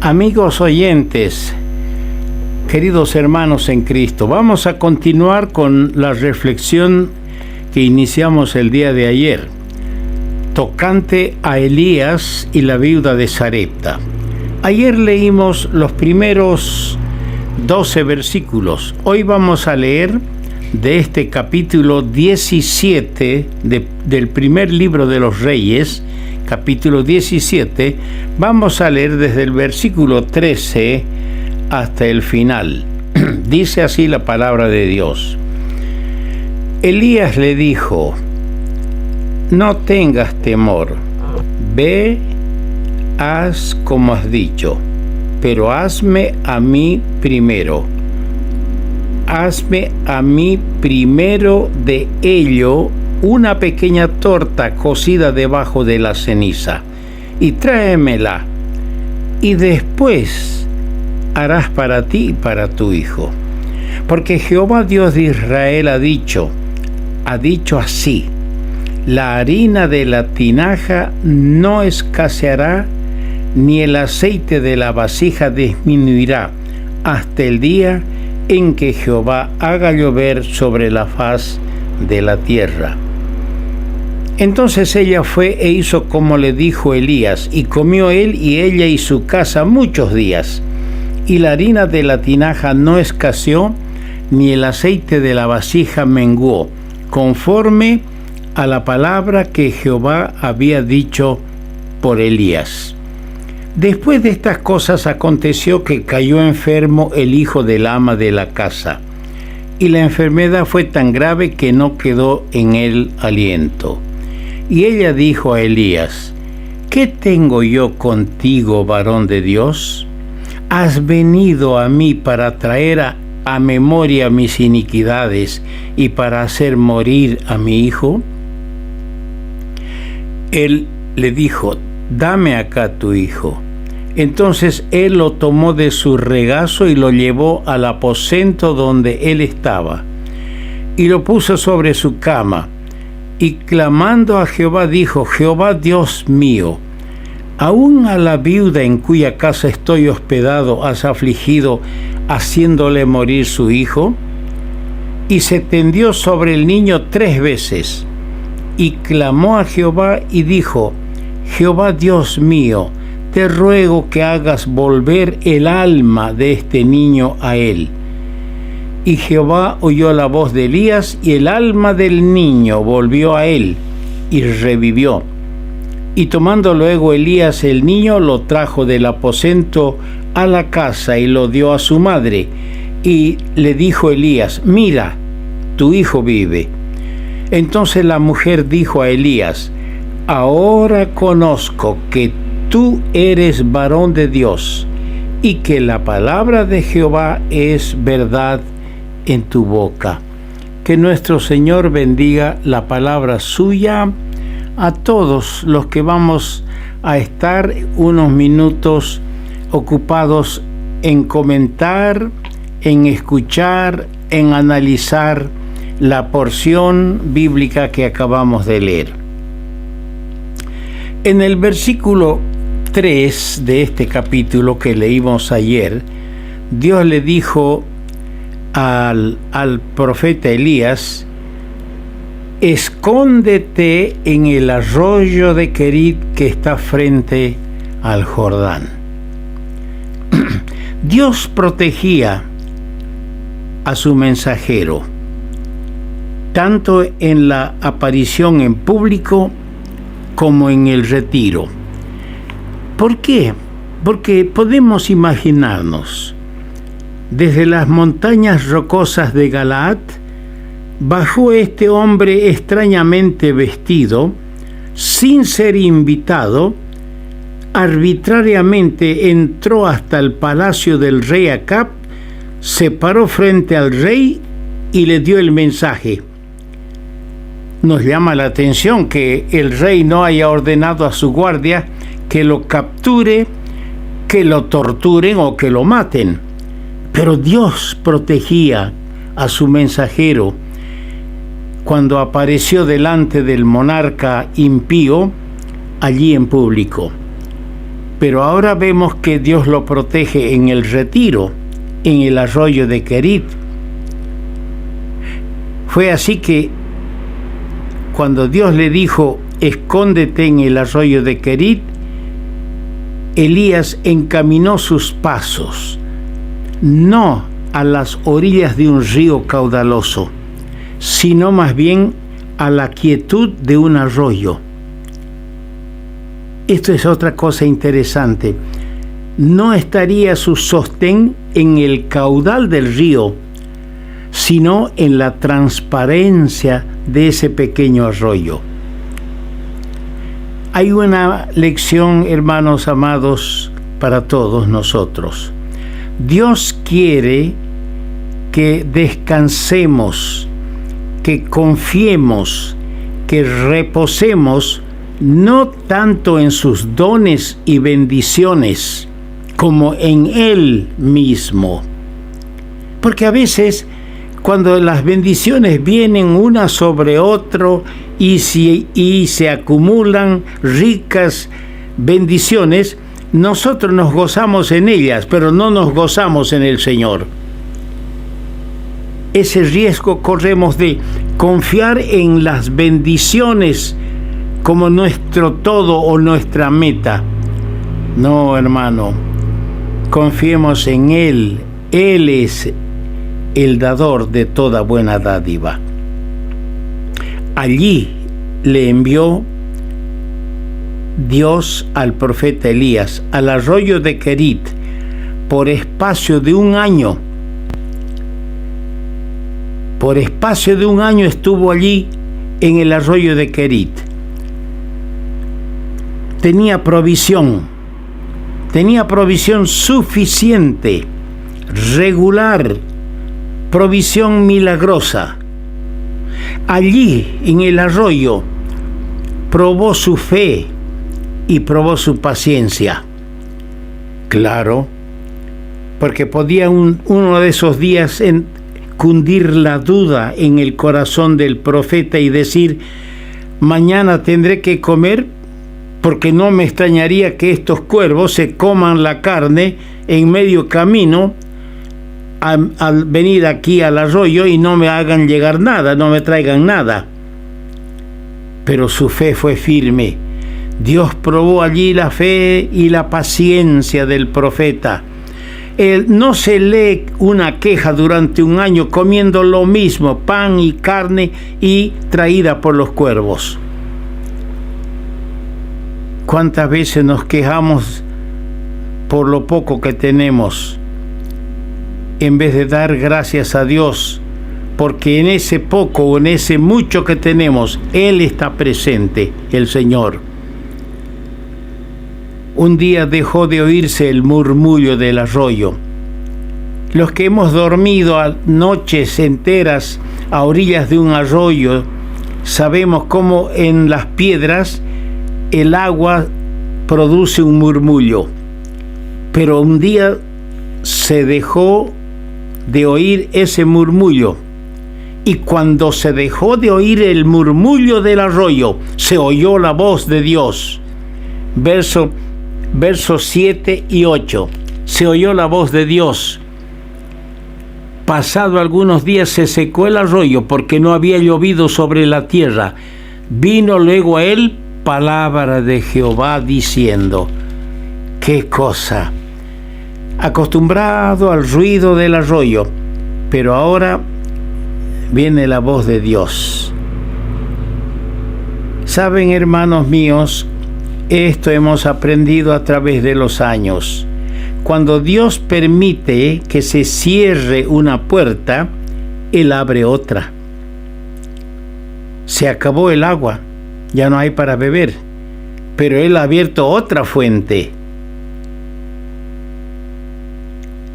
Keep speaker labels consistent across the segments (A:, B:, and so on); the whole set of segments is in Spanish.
A: Amigos oyentes, queridos hermanos en Cristo, vamos a continuar con la reflexión que iniciamos el día de ayer, tocante a Elías y la viuda de Sarepta. Ayer leímos los primeros 12 versículos. Hoy vamos a leer de este capítulo 17 del primer libro de los Reyes, capítulo 17, vamos a leer desde el versículo 13 hasta el final. Dice así la palabra de Dios. Elías le dijo: no tengas temor, ve, haz como has dicho, pero hazme a mí primero. Hazme a mí primero de ello una pequeña torta cocida debajo de la ceniza, y tráemela, y después harás para ti y para tu hijo. Porque Jehová Dios de Israel ha dicho así: la harina de la tinaja no escaseará, ni el aceite de la vasija disminuirá, hasta el día en que Jehová haga llover sobre la faz de la tierra. Entonces ella fue e hizo como le dijo Elías, y comió él y ella y su casa muchos días. Y la harina de la tinaja no escaseó, ni el aceite de la vasija menguó, conforme a la palabra que Jehová había dicho por Elías. Después de estas cosas aconteció que cayó enfermo el hijo del ama de la casa, y la enfermedad fue tan grave que no quedó en él aliento. Y ella dijo a Elías: ¿qué tengo yo contigo, varón de Dios? ¿Has venido a mí para traer a memoria mis iniquidades y para hacer morir a mi hijo? Él le dijo: dame acá tu hijo. Entonces él lo tomó de su regazo y lo llevó al aposento donde él estaba, y lo puso sobre su cama, y clamando a Jehová dijo: Jehová Dios mío, aún a la viuda en cuya casa estoy hospedado has afligido, haciéndole morir su hijo. Y se tendió sobre el niño 3 veces, y clamó a Jehová y dijo: Jehová Dios mío, te ruego que hagas volver el alma de este niño a él. Y Jehová oyó la voz de Elías, y el alma del niño volvió a él, y revivió. Y tomando luego Elías el niño, lo trajo del aposento a la casa, y lo dio a su madre. Y le dijo Elías: mira, tu hijo vive. Entonces la mujer dijo a Elías: ahora conozco que tú eres varón de Dios, y que la palabra de Jehová es verdad en tu boca. Que nuestro Señor bendiga la palabra suya a todos los que vamos a estar unos minutos ocupados en comentar, en escuchar, en analizar la porción bíblica que acabamos de leer. En el versículo 3 de este capítulo que leímos ayer, Dios le dijo al profeta Elías: escóndete en el arroyo de Querit que está frente al Jordán. Dios protegía a su mensajero, tanto en la aparición en público como en el retiro. ¿Por qué? Porque podemos imaginarnos, desde las montañas rocosas de Galaad, bajó este hombre extrañamente vestido, sin ser invitado, arbitrariamente entró hasta el palacio del rey Acab, se paró frente al rey y le dio el mensaje. Nos llama la atención que el rey no haya ordenado a su guardia que lo capture, que lo torturen o que lo maten. Pero Dios protegía a su mensajero cuando apareció delante del monarca impío allí en público. Pero ahora vemos que Dios lo protege en el retiro, en el arroyo de Querit. Fue así que cuando Dios le dijo, escóndete en el arroyo de Querit, Elías encaminó sus pasos, no a las orillas de un río caudaloso, sino más bien a la quietud de un arroyo. Esto es otra cosa interesante. No estaría su sostén en el caudal del río, sino en la transparencia de ese pequeño arroyo. Hay una lección, hermanos amados, para todos nosotros. Dios quiere que descansemos, que confiemos, que reposemos no tanto en sus dones y bendiciones como en Él mismo. Porque a veces cuando las bendiciones vienen una sobre otro y se acumulan ricas bendiciones, nosotros nos gozamos en ellas, pero no nos gozamos en el Señor. Ese riesgo corremos de confiar en las bendiciones como nuestro todo o nuestra meta. No, hermano, confiemos en Él. Él es el dador de toda buena dádiva. Allí le envió Dios al profeta Elías al arroyo de Querit por espacio de un año. Por espacio de un año estuvo allí en el arroyo de Querit. Tenía provisión suficiente, regular, provisión milagrosa. Allí, en el arroyo, probó su fe y probó su paciencia. Claro, porque podía uno de esos días cundir la duda en el corazón del profeta y decir, mañana tendré que comer, porque no me extrañaría que estos cuervos se coman la carne en medio camino al venir aquí al arroyo y no me hagan llegar nada, no me traigan nada. Pero su fe fue firme. Dios probó allí la fe y la paciencia del profeta. No se lee una queja durante un año comiendo lo mismo, pan y carne y traída por los cuervos. ¿Cuántas veces nos quejamos por lo poco que tenemos, en vez de dar gracias a Dios? Porque en ese poco o en ese mucho que tenemos, Él está presente, el Señor. Un día dejó de oírse el murmullo del arroyo. Los que hemos dormido noches enteras a orillas de un arroyo, sabemos cómo en las piedras el agua produce un murmullo. Pero un día se dejó de oír ese murmullo. Y cuando se dejó de oír el murmullo del arroyo, se oyó la voz de Dios. Versos 7 y 8. Se oyó la voz de Dios. Pasado algunos días se secó el arroyo porque no había llovido sobre la tierra. Vino luego a él palabra de Jehová diciendo, ¿qué cosa? Acostumbrado al ruido del arroyo, pero ahora viene la voz de Dios. Saben, hermanos míos, esto hemos aprendido a través de los años. Cuando Dios permite que se cierre una puerta, Él abre otra. Se acabó el agua, ya no hay para beber, pero Él ha abierto otra fuente.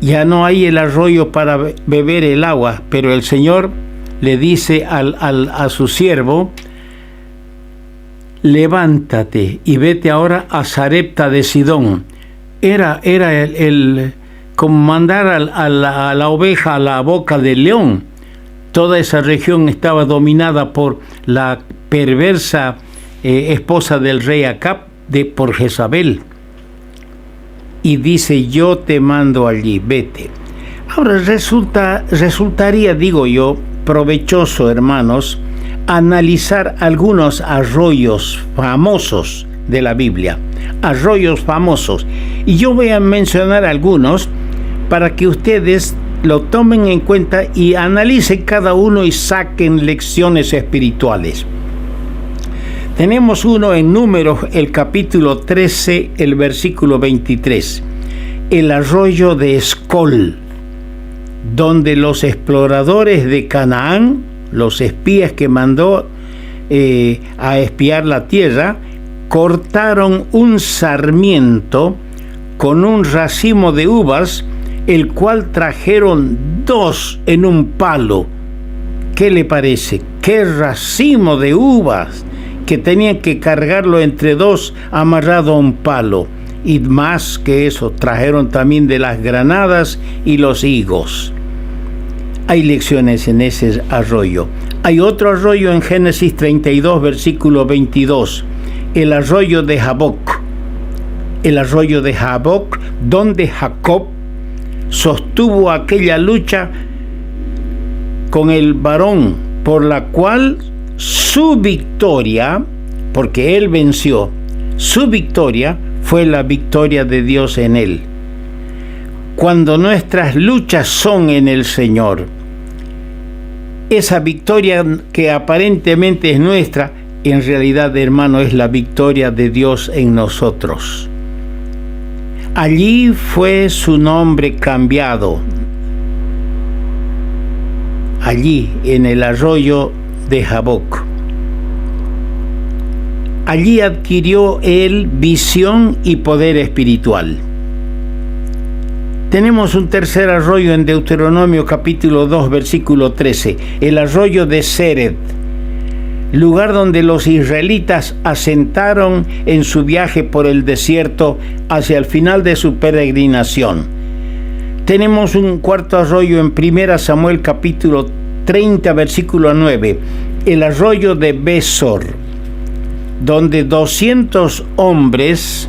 A: Ya no hay el arroyo para beber el agua, pero el Señor le dice a su siervo, levántate y vete ahora a Sarepta de Sidón. Era el como mandar a la oveja a la boca del león. Toda esa región estaba dominada por la perversa esposa del rey Acab, por Jezabel. y dice: yo te mando allí, vete. Ahora resultaría, digo yo, provechoso, hermanos, analizar algunos arroyos famosos de la Biblia, arroyos famosos, y yo voy a mencionar algunos para que ustedes lo tomen en cuenta y analicen cada uno y saquen lecciones espirituales. Tenemos uno en Números, el capítulo 13, el versículo 23, el arroyo de Escol, donde los exploradores de Canaán, los espías que mandó a espiar la tierra, cortaron un sarmiento con un racimo de uvas, el cual trajeron 2 en un palo. ¿Qué le parece? ¡Qué racimo de uvas! Que tenían que cargarlo entre 2 amarrado a un palo. Y más que eso, trajeron también de las granadas y los higos. Hay lecciones en ese arroyo. Hay otro arroyo en Génesis 32, versículo 22, el arroyo de Jaboc. El arroyo de Jaboc, donde Jacob sostuvo aquella lucha con el varón, por la cual su victoria, porque él venció, su victoria fue la victoria de Dios en él. Cuando nuestras luchas son en el Señor, esa victoria que aparentemente es nuestra, en realidad, hermano, es la victoria de Dios en nosotros. Allí fue su nombre cambiado. Allí, en el arroyo de Jaboc. Allí adquirió él visión y poder espiritual. Tenemos un tercer arroyo en Deuteronomio capítulo 2, versículo 13, el arroyo de Sered, lugar donde los israelitas asentaron en su viaje por el desierto hacia el final de su peregrinación. Tenemos un cuarto arroyo en 1 Samuel capítulo 30, versículo 9, el arroyo de Besor, donde 200 hombres,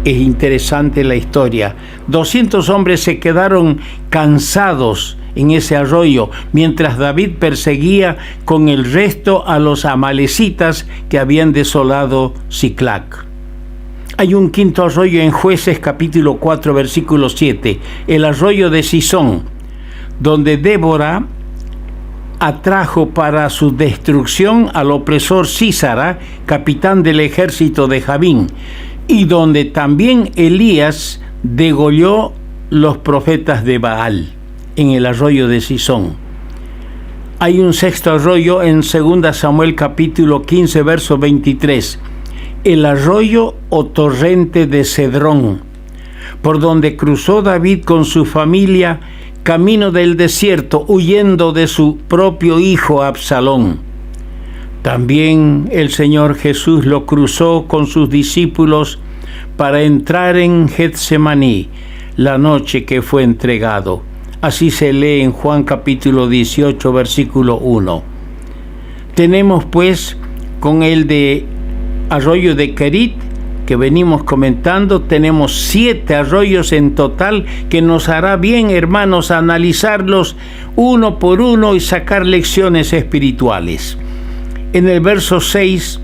A: es interesante la historia, 200 hombres se quedaron cansados en ese arroyo, mientras David perseguía con el resto a los amalecitas que habían desolado Siclac. Hay un quinto arroyo en Jueces capítulo 4, versículo 7, el arroyo de Sisón, donde Débora atrajo para su destrucción al opresor Sísara, capitán del ejército de Jabín, y donde también Elías degolló los profetas de Baal, en el arroyo de Sisón. Hay un sexto arroyo en 2 Samuel capítulo 15, verso 23, el arroyo o torrente de Cedrón, por donde cruzó David con su familia camino del desierto, huyendo de su propio hijo Absalón. También el Señor Jesús lo cruzó con sus discípulos para entrar en Getsemaní la noche que fue entregado. Así se lee en Juan capítulo 18, versículo 1. Tenemos pues con el de arroyo de Kerit, que venimos comentando, tenemos 7 arroyos en total, que nos hará bien, hermanos, analizarlos uno por uno y sacar lecciones espirituales. En el verso 6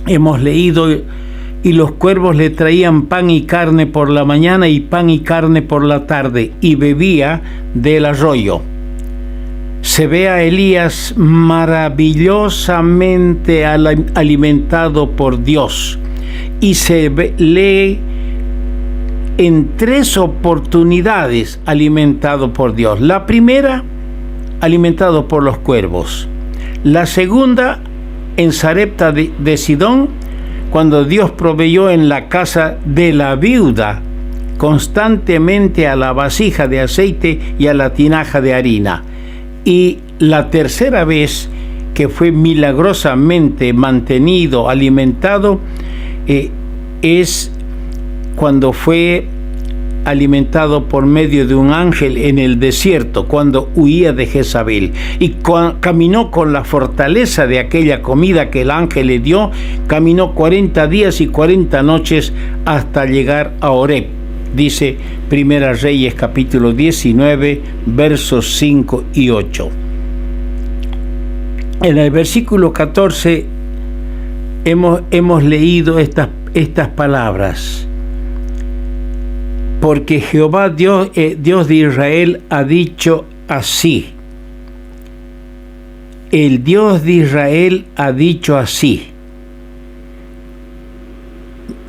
A: hemos leído: y los cuervos le traían pan y carne por la mañana y pan y carne por la tarde, y bebía del arroyo. Se ve a Elías maravillosamente alimentado por Dios, y se lee en 3 oportunidades alimentado por Dios. La primera, alimentado por los cuervos. La segunda, en Sarepta de Sidón, cuando Dios proveyó en la casa de la viuda constantemente a la vasija de aceite y a la tinaja de harina. Y la tercera vez que fue milagrosamente mantenido, alimentado, es cuando fue alimentado por medio de un ángel en el desierto, cuando huía de Jezabel, y caminó con la fortaleza de aquella comida que el ángel le dio. Caminó 40 días y 40 noches hasta llegar a Horeb, dice Primera Reyes capítulo 19, versos 5 y 8. En el versículo 14 hemos leído estas palabras. Porque Jehová Dios de Israel ha dicho así. El Dios de Israel ha dicho así.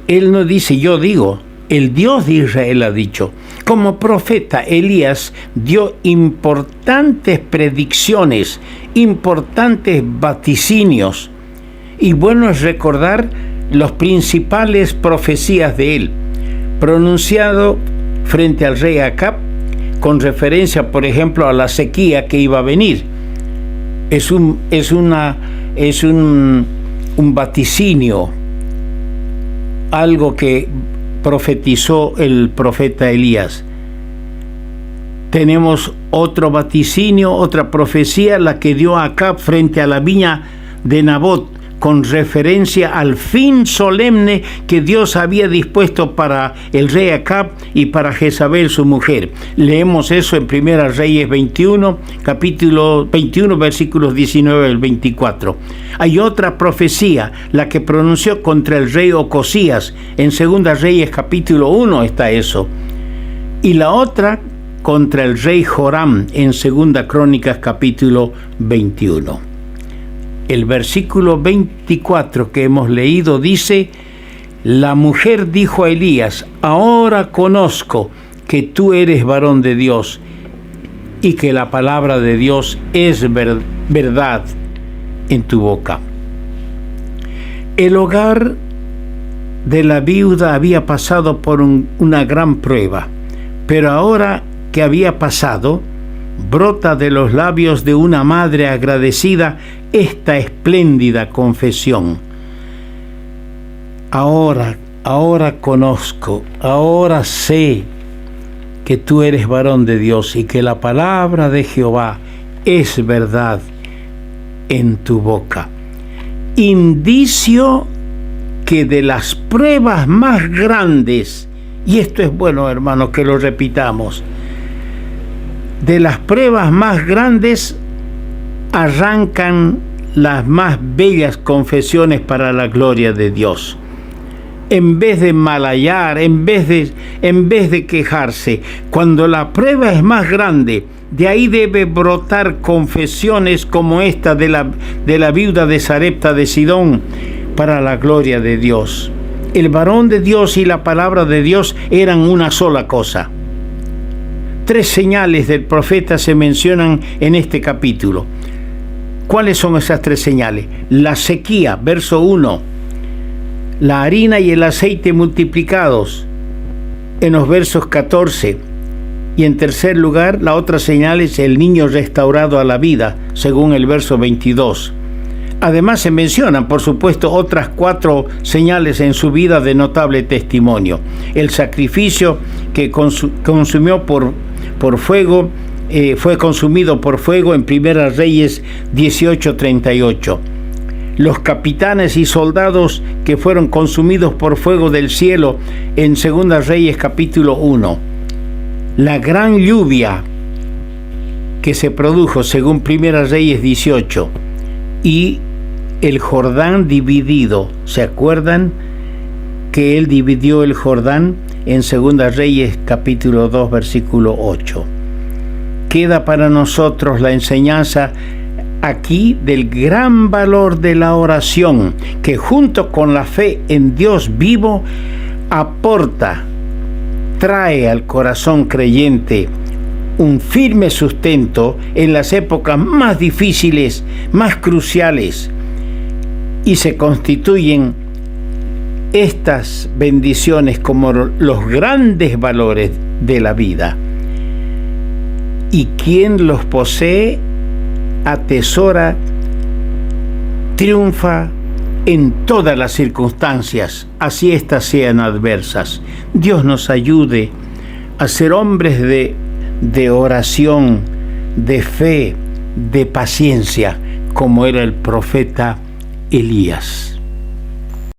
A: Él no dice yo digo, el Dios de Israel ha dicho. Como profeta, Elías dio importantes predicciones, importantes vaticinios. Y bueno es recordar las principales profecías de él, pronunciado frente al rey Acab, con referencia, por ejemplo, a la sequía que iba a venir. Es un vaticinio, algo que profetizó el profeta Elías. Tenemos otro vaticinio, otra profecía, la que dio Acab frente a la viña de Nabot, con referencia al fin solemne que Dios había dispuesto para el rey Acab y para Jezabel su mujer. Leemos eso en Primera Reyes 21, capítulo 21, versículos 19 al 24. Hay otra profecía, la que pronunció contra el rey Ocosías. En Segunda Reyes capítulo 1 está eso. Y la otra contra el rey Joram en Segunda Crónicas capítulo 21. El versículo 24 que hemos leído dice: la mujer dijo a Elías: ahora conozco que tú eres varón de Dios y que la palabra de Dios es verdad en tu boca. El hogar de la viuda había pasado por una gran prueba, pero ahora que había pasado, brota de los labios de una madre agradecida esta espléndida confesión. Ahora conozco, ahora sé que tú eres varón de Dios y que la palabra de Jehová es verdad en tu boca. Indicio que de las pruebas más grandes, y esto es bueno, hermanos, que lo repitamos, de las pruebas más grandes arrancan las más bellas confesiones para la gloria de Dios. En vez de malayar, en vez de quejarse, cuando la prueba es más grande, de ahí debe brotar confesiones como esta de la viuda de Sarepta de Sidón para la gloria de Dios. El varón de Dios y la palabra de Dios eran una sola cosa. 3 señales del profeta se mencionan en este capítulo. ¿Cuáles son esas 3 señales? La sequía, verso 1. La harina y el aceite multiplicados, en los versos 14. Y en tercer lugar, la otra señal es el niño restaurado a la vida, según el verso 22. Además se mencionan, por supuesto, otras 4 señales en su vida de notable testimonio. El sacrificio que consumió por fuego, fue consumido por fuego en Primera Reyes 18:38. Los capitanes y soldados que fueron consumidos por fuego del cielo en Segunda Reyes capítulo 1. La gran lluvia que se produjo según Primera Reyes 18 y el Jordán dividido. ¿Se acuerdan que él dividió el Jordán en Segunda Reyes capítulo 2 versículo 8? Queda para nosotros la enseñanza aquí del gran valor de la oración, que junto con la fe en Dios vivo trae al corazón creyente un firme sustento en las épocas más difíciles, más cruciales, y se constituyen estas bendiciones como los grandes valores de la vida. Y quien los posee, atesora, triunfa en todas las circunstancias, así éstas sean adversas. Dios nos ayude a ser hombres de oración, de fe, de paciencia, como era el profeta Elías.